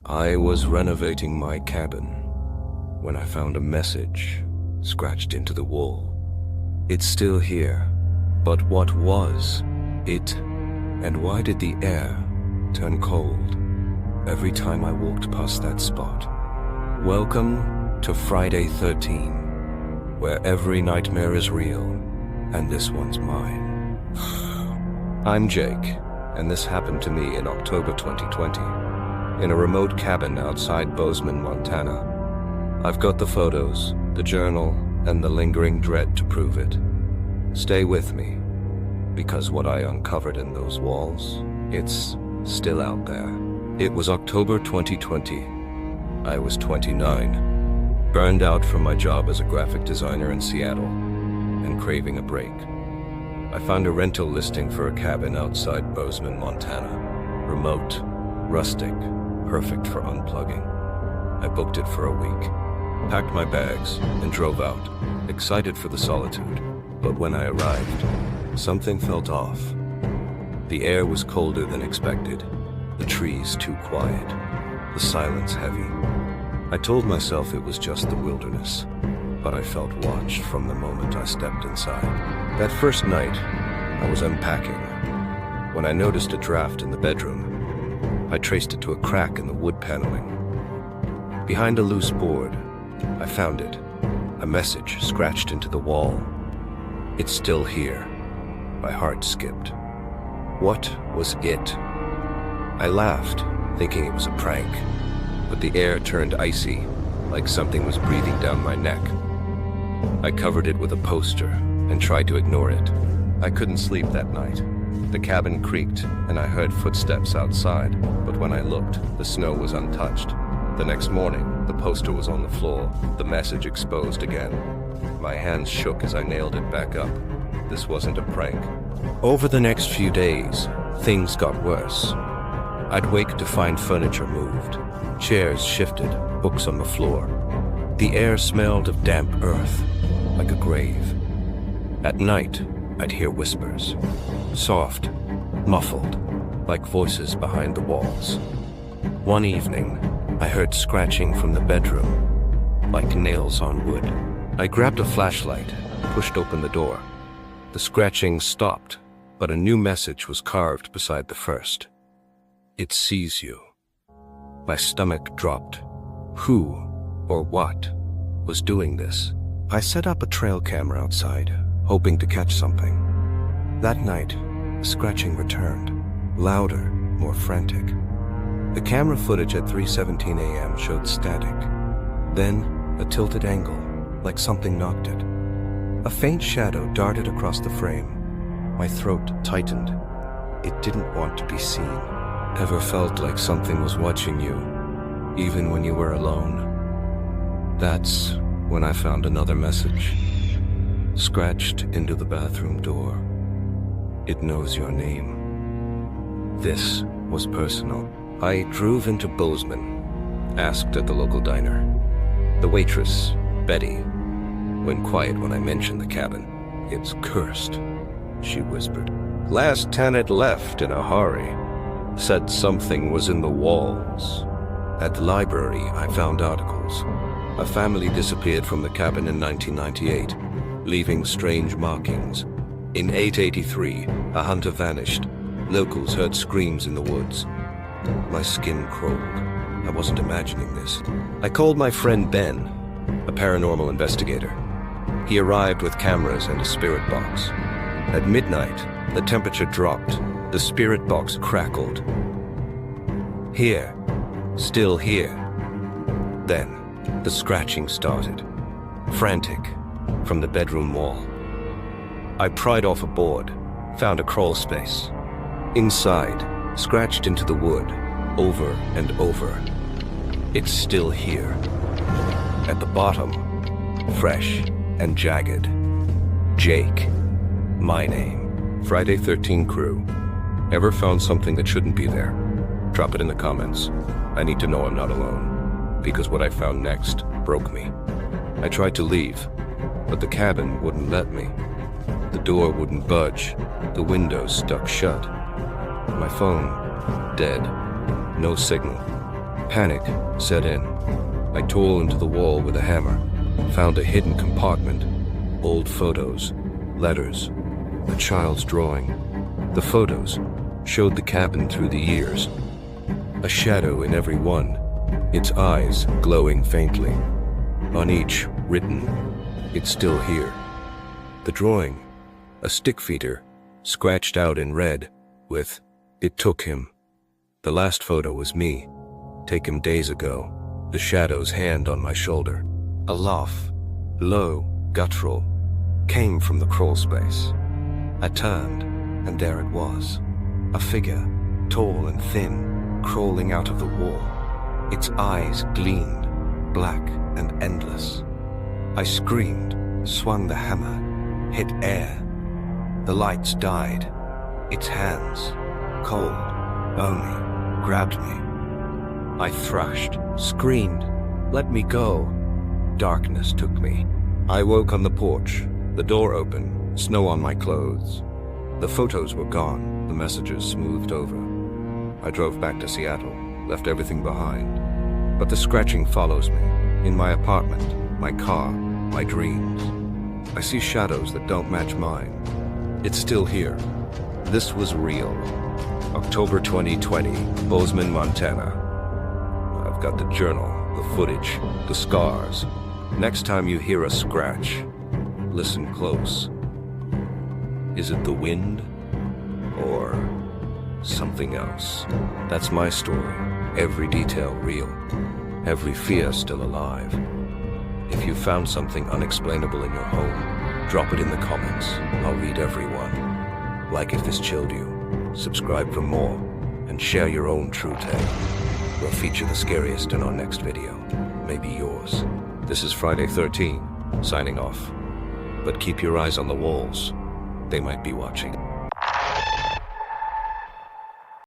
I was renovating my cabin when I found a message scratched into the wall. It's still here, but what was it, and why did the air turn cold every time I walked past that spot? Welcome to Friday 13, where every nightmare is real, and this one's mine. I'm Jake, and this happened to me in October 2020, in a remote cabin outside Bozeman, Montana. I've got the photos, the journal, and the lingering dread to prove it. Stay with me, because what I uncovered in those walls, it's still out there. It was October 2020. I was 29, burned out from my job as a graphic designer in Seattle, and craving a break. I found a rental listing for a cabin outside Bozeman, Montana. Remote, rustic, perfect for unplugging. I booked it for a week, packed my bags, and drove out, excited for the solitude. But when I arrived, something felt off. The air was colder than expected, the trees too quiet, the silence heavy. I told myself it was just the wilderness, but I felt watched from the moment I stepped inside. That first night, I was unpacking when I noticed a draft in the bedroom. I traced it to a crack in the wood paneling. Behind a loose board, I found it, a message scratched into the wall. It's still here. My heart skipped. What was it? I laughed, thinking it was a prank, but the air turned icy, like something was breathing down my neck. I covered it with a poster and tried to ignore it. I couldn't sleep that night. The cabin creaked, and I heard footsteps outside, but when I looked, the snow was untouched. The next morning, the poster was on the floor, the message exposed again. My hands shook as I nailed it back up. This wasn't a prank. Over the next few days, things got worse. I'd wake to find furniture moved, chairs shifted, books on the floor. The air smelled of damp earth, like a grave. At night, I'd hear whispers, soft, muffled, like voices behind the walls. One evening, I heard scratching from the bedroom, like nails on wood. I grabbed a flashlight, pushed open the door. The scratching stopped, but a new message was carved beside the first. It sees you. My stomach dropped. Who or what was doing this? I set up a trail camera outside, hoping to catch something. That night, the scratching returned, louder, more frantic. The camera footage at 3:17 a.m. showed static, then a tilted angle, like something knocked it. A faint shadow darted across the frame. My throat tightened. It didn't want to be seen. Ever felt like something was watching you, even when you were alone? That's when I found another message, scratched into the bathroom door. It knows your name. This was personal. I drove into Bozeman, asked at the local diner. The waitress, Betty, went quiet when I mentioned the cabin. It's cursed, she whispered. Last tenant left in a hurry. Said something was in the walls. At the library, I found articles. A family disappeared from the cabin in 1998, leaving strange markings. In 883, a hunter vanished. Locals heard screams in the woods. My skin crawled. I wasn't imagining this. I called my friend Ben, a paranormal investigator. He arrived with cameras and a spirit box. At midnight, the temperature dropped. The spirit box crackled. Here. Still here. Then, the scratching started. Frantic, from the bedroom wall. I pried off a board, found a crawl space. Inside, scratched into the wood, over and over. It's still here. At the bottom, fresh and jagged. Jake. My name. Friday 13 crew. Ever found something that shouldn't be there? Drop it in the comments. I need to know I'm not alone, because what I found next broke me. I tried to leave, but the cabin wouldn't let me. The door wouldn't budge, the windows stuck shut. My phone, dead, no signal. Panic set in. I tore into the wall with a hammer, found a hidden compartment, old photos, letters, a child's drawing. The photos showed the cabin through the years, a shadow in every one, its eyes glowing faintly. On each, written, "It's still here." The drawing, a stick figure, scratched out in red, with, "It took him." The last photo was me, taken days ago, the shadow's hand on my shoulder. A laugh, low, guttural, came from the crawl space. I turned, and there it was, a figure, tall and thin, crawling out of the wall. Its eyes gleamed, black and endless. I screamed, swung the hammer, hit air. The lights died. Its hands, cold, bony, grabbed me. I thrashed, screamed, "Let me go." Darkness took me. I woke on the porch, the door open, snow on my clothes. The photos were gone, the messages smoothed over. I drove back to Seattle, left everything behind. But the scratching follows me, in my apartment, my car, my dreams. I see shadows that don't match mine. It's still here. This was real. October 2020, Bozeman, Montana. I've got the journal, the footage, the scars. Next time you hear a scratch, listen close. Is it the wind? Or something else? That's my story. Every detail real. Every fear still alive. If you found something unexplainable in your home, drop it in the comments. I'll read every one. Like if this chilled you. Subscribe for more, and share your own true tale. We'll feature the scariest in our next video. Maybe yours. This is Friday 13, signing off. But keep your eyes on the walls. They might be watching.